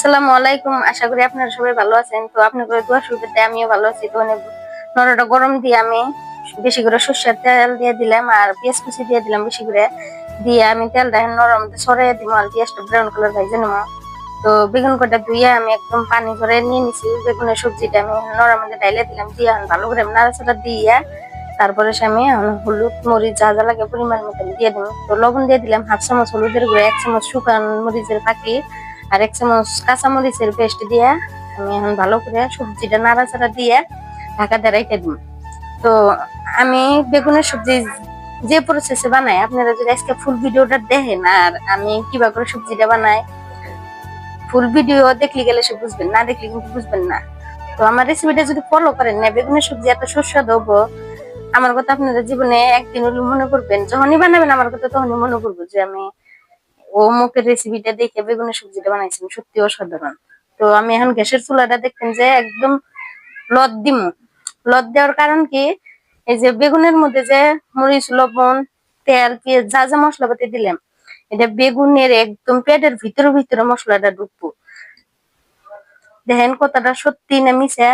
আসসালামু আলাইকুম। আশা করি আপনারা সবাই ভালো আছেন। তো আপনাদের দোয়া শুরুতে আমিও ভালো আছি। তো নরটা গরম দিয়ে আমি বেশি করে সরষের তেল দিয়ে দিলাম আর পেঁয়াজ কুচি দিয়ে দিলাম বেশি করে দিয়ে আমি তেলটা নরম ছড়িয়ে দিব আর পেঁয়াজটা ব্রাউন কালার ভেজে নেব। তো বেগুন কটা ধুয়ে আমি একদম পানি ধরে নিয়ে নিছি। বেগুনের সবজিটা আমি নরম মধ্যে ডাইলে দিলাম দিয়ে ভালো করে নাড়াচাড়া দিয়ে তারপরে আমি হলুদ মরিচ যা যা লাগে পরিমাণ মতন দিয়ে দিলাম। তো লবণ দিয়ে দিলাম 1/2 চামচ হলুদের গুঁড়ো, 1 চামচ শুকান মরিচের ফাঁকি আর 1 চামচ কাঁচামরিচের পেস্ট দিয়ে আমি এখন ভালো করে সবজিটা নাড়াচাড়া দিয়ে ঢাকা দিয়ে রেখে দিই। তো আমি বেগুনের সবজি যে প্রসেসে বানাই আপনারা যদি আজকে ফুল ভিডিওটা দেখেন আর আমি কিভাবে করে সবজিটা বানাই ফুল ভিডিও দেখলে গেলে সে বুঝবেন, না দেখলে কিন্তু বুঝবেন না। তো আমার রেসিপিটা যদি ফলো করেন না বেগুনের সবজি এত সুস্বাদু হবো আমার কথা আপনারা জীবনে একদিন হলে মনে করবেন, যখনই বানাবেন আমার কথা তখনই মনে করবো যে আমি ও মুখের রেসিপিটা দেখে বেগুনের সবজিটা বানাইছেন, সত্যি অসাধারণ। তো আমি এখন গ্যাসের চুলাটা দেখতেন যে একদম লদ দিমু। লদ দেওয়ার কারণ কি, এই যে বেগুনের মধ্যে যে মরিচ লবণ তেল পেঁয়াজ যা যা মশলাপাতি দিলাম এটা বেগুনের একদম পেটের ভিতরে ভিতরে মশলাটা ঢুকবো। দেখেন কতটা সত্যি না মিশে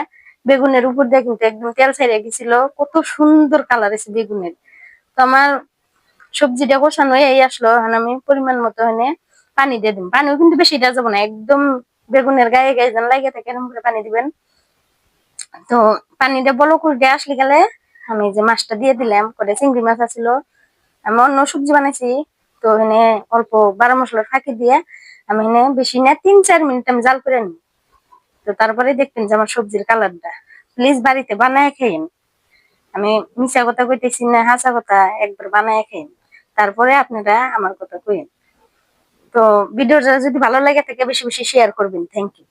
বেগুনের উপর দিয়ে কিন্তু একদম তেল ছাড়িয়ে গেছিল, কত সুন্দর কালার এসে বেগুনের। তো আমার সবজিটা কষানো এই আসলো, এখন আমি পরিমাণ মতো এনে পানি দিয়ে দিন। পানিও কিন্তু বেশি দেওয়া যাবো না, একদম বেগুনের গায়ে গায়ে যেন লাগে থাকে এরকম করে পানি দিবেন। তো পানিটা বলো করে আসলে গেলে আমি যে মাছটা দিয়ে দিলাম, করে চিংড়ি মাছ আছিল, আমি অন্য সবজি বানাইছি। তো এনে অল্প বারো মশলার ফাঁকি দিয়ে আমি এনে বেশি না 3-4 মিনিট আমি জাল করে নিই। তো তারপরে দেখবেন যে আমার সবজির কালারটা। প্লিজ বাড়িতে বানায় খেয়েন, আমি মিশা কথা কইতেছি না হাসা কথা, একবার বানায় খেয়েন তারপরে আপনারা আমার কথা কইেন। তো ভিডিওটা যদি ভালো লাগে থাকে বেশি বেশি শেয়ার করবেন। Thank you.